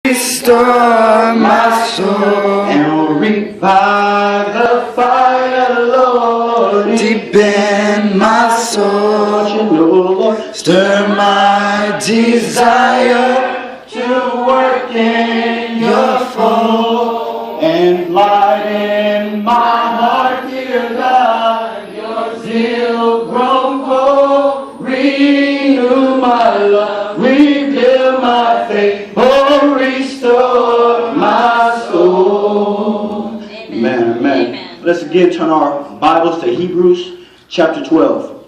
Restore my soul and revive the fire, Lord, deep in my soul. Stir my desire to work in your fold and light in my heart, dear God, your zeal grow cold. Renew my love, rebuild my faith, oh, restore my soul. Amen. Amen. Let's again turn our Bibles to Hebrews chapter 12.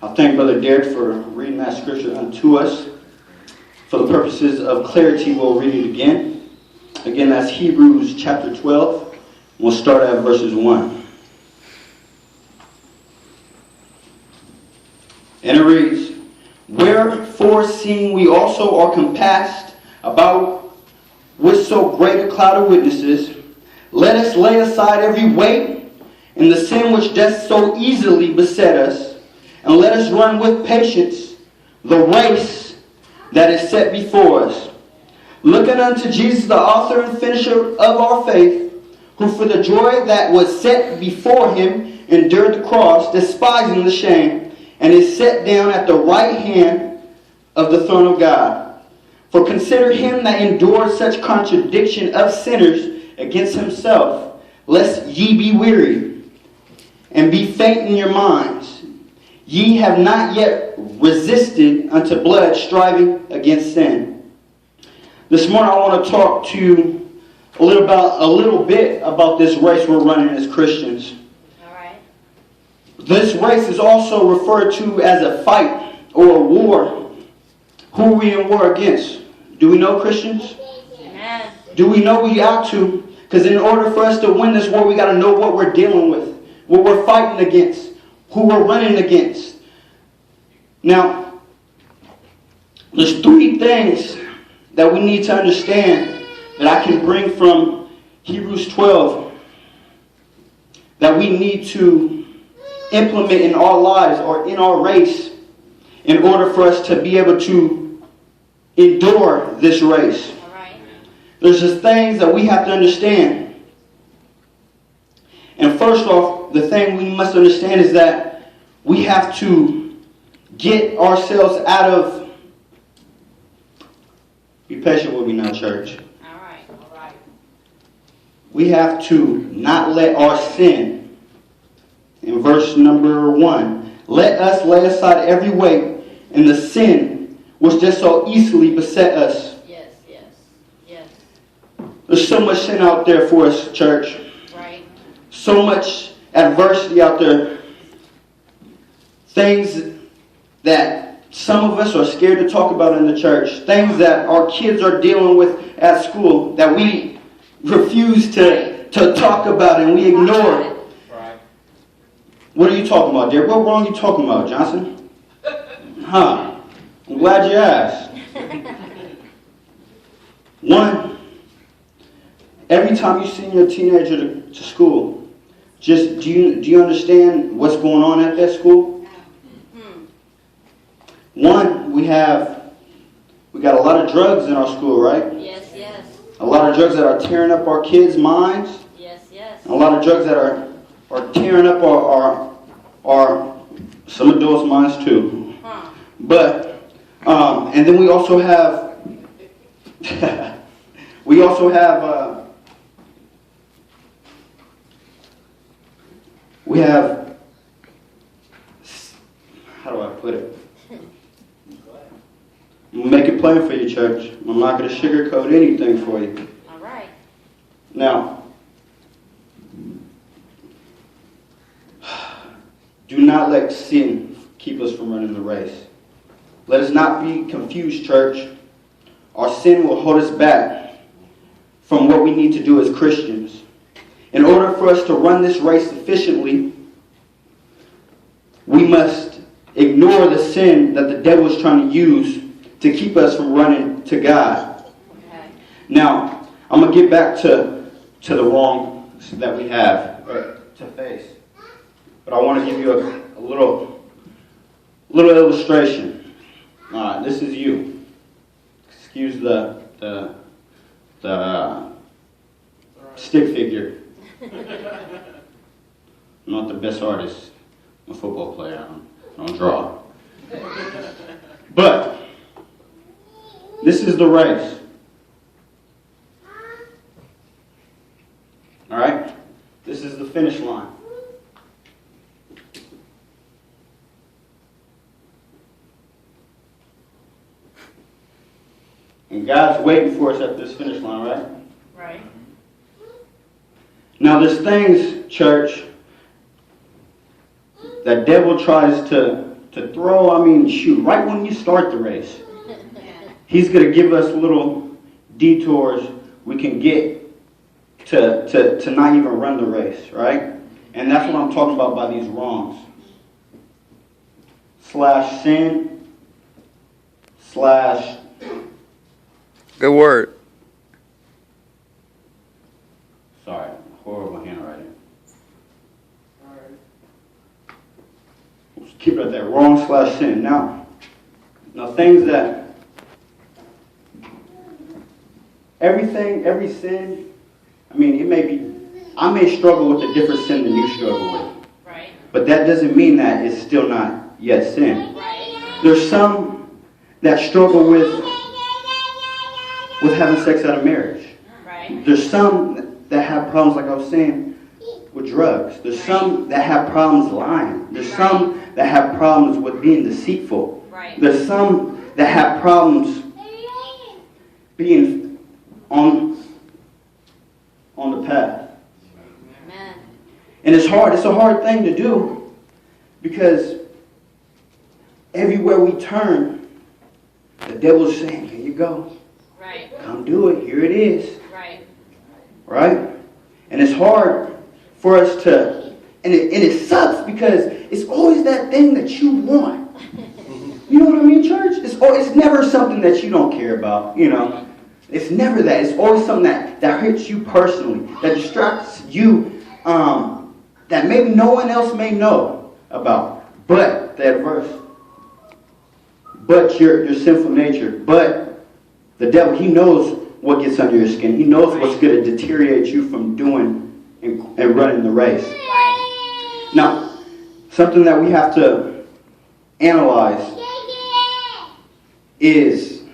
I'll thank Brother Derrick for reading that scripture unto us. For the purposes of clarity, we'll read it again. Again, that's Hebrews chapter 12. We'll start at verses 1. And it reads, Wherefore, seeing we also are compassed about with so great a cloud of witnesses, let us lay aside every weight and the sin which doth so easily beset us, and let us run with patience the race that is set before us, looking unto Jesus, the author and finisher of our faith, who for the joy that was set before him endured the cross, despising the shame, and is set down at the right hand of the throne of God. For consider him that endured such contradiction of sinners against himself, lest ye be weary, and be faint in your minds. Ye have not yet resisted unto blood, striving against sin. This morning I want to talk to you a little bit about this race we're running as Christians. All right. This race is also referred to as a fight or a war. Who are we in war against? Do we know, Christians? Amen. Do we know we ought to? Because in order for us to win this war, we got to know what we're dealing with, what we're fighting against, who we're running against. Now, there's three things that we need to understand that I can bring from Hebrews 12 that we need to implement in our lives or in our race in order for us to be able to endure this race. All right. There's just things that we have to understand. And first off, the thing we must understand is that we have to get ourselves out of... Be patient with me now, church. All right. All right. We have to not let our sin. In verse number 1, let us lay aside every weight and the sin which just so easily beset us. Yes, yes, yes. There's so much sin out there for us, church. Right. So much adversity out there. Things that some of us are scared to talk about in the church. Things that our kids are dealing with at school that we refuse to talk about and we ignore. Right. What are you talking about, Derrick? What wrong are you talking about, Johnson? Huh. I'm glad you asked. One, every time you send your teenager to school, just do you understand what's going on at that school? One, we got a lot of drugs in our school, right? Yes, yes. A lot of drugs that are tearing up our kids' minds. Yes, yes. A lot of drugs that are tearing up our some adults' minds too. Huh. But and then we also have we have how do I put it? Make it plain for you, church. I'm not going to sugarcoat anything for you. All right. Now, do not let sin keep us from running the race. Let us not be confused, church. Our sin will hold us back from what we need to do as Christians. In order for us to run this race efficiently, we must ignore the sin that the devil is trying to use to keep us from running to God. Okay. Now, I'm going to get back to the wrongs that we have to face. But I want to give you a little illustration. This is you. Excuse the the stick figure. I'm not the best artist. I'm a football player. I don't draw. But this is the race. All right? This is the finish line. And God's waiting for us at this finish line, right? Right. Now there's things, church, that devil tries to throw, right when you start the race. He's going to give us little detours we can get to not even run the race, right? And that's what I'm talking about by these wrongs. /sin, / Good word. Sorry, horrible handwriting. Keep it at that. Wrong / sin. Now things that every sin. I may struggle with a different sin than you struggle with. Right. But that doesn't mean that it's still not yet sin. Right. There's some that struggle with having sex out of marriage. Right. There's some that have problems, like I was saying, with drugs. There's some that have problems lying. There's some that have problems with being deceitful. Right. There's some that have problems being on the path. Amen. And it's hard. It's a hard thing to do because everywhere we turn, the devil's saying, here you go. Right. Come do it. Here it is. Right. Right? And it's hard for us to, and it sucks because it's always that thing that you want. You know what I mean, church? It's never something that you don't care about, you know. It's never that. It's always something that hurts you personally, that distracts you, that maybe no one else may know about. But that verse. But your sinful nature. But the devil, he knows what gets under your skin. He knows what's going to deteriorate you from doing and running the race. Right. Now, something that we have to analyze is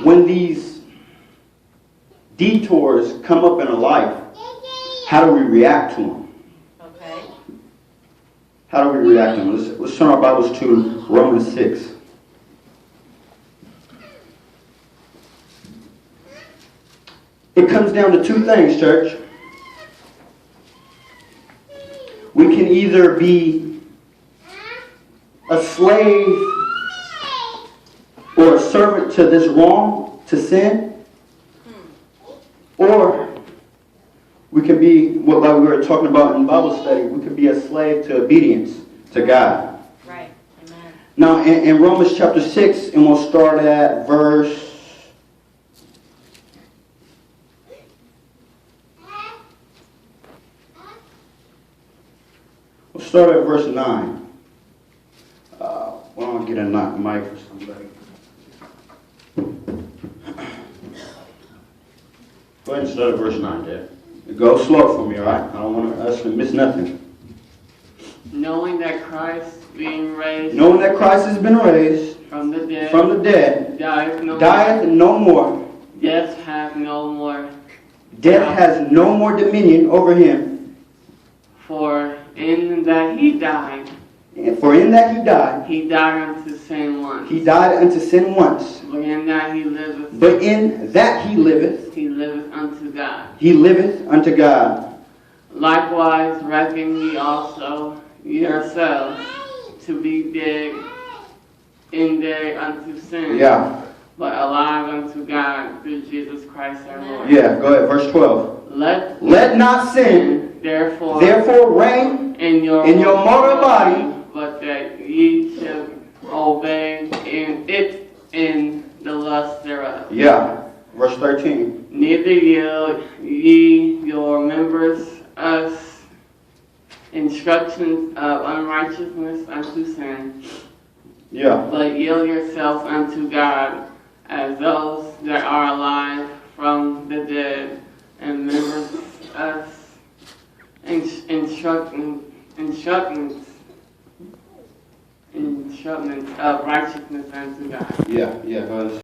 when these detours come up in a life, how do we react to them? Okay. How do we react to them? Let's turn our Bibles to Romans 6. It comes down to two things, church. We can either be a slave or a servant to this wrong, to sin, or we can be, like we were talking about in Bible study, we can be a slave to obedience to God. Right. Amen. Now, in Romans chapter 6, and we'll start at verse... We'll start at verse 9. Why don't I get a mic for somebody? Go ahead and start at verse 9, Dad. Go slow for me, all right? I don't want us to miss nothing. Knowing that Christ being raised Knowing that Christ has been raised from the dead, dieth no more. Death hath no more. Death has no more dominion over him. For in that he died, For in that he died unto sin once. he died unto sin once. But in that he liveth, But in that he liveth unto God. he liveth unto God. Likewise reckon ye also yourselves to be dead unto sin, Yeah. but alive unto God through Jesus Christ our Lord. Yeah, go ahead, verse 12. Let not sin therefore reign in your mortal body, but that ye should obey it in the lust thereof. Yeah. Verse 13. Neither yield ye your members as instructions of unrighteousness unto sin, Yeah. but yield yourselves unto God as those that are alive from the dead, and members us instructions of righteousness unto God. Yeah,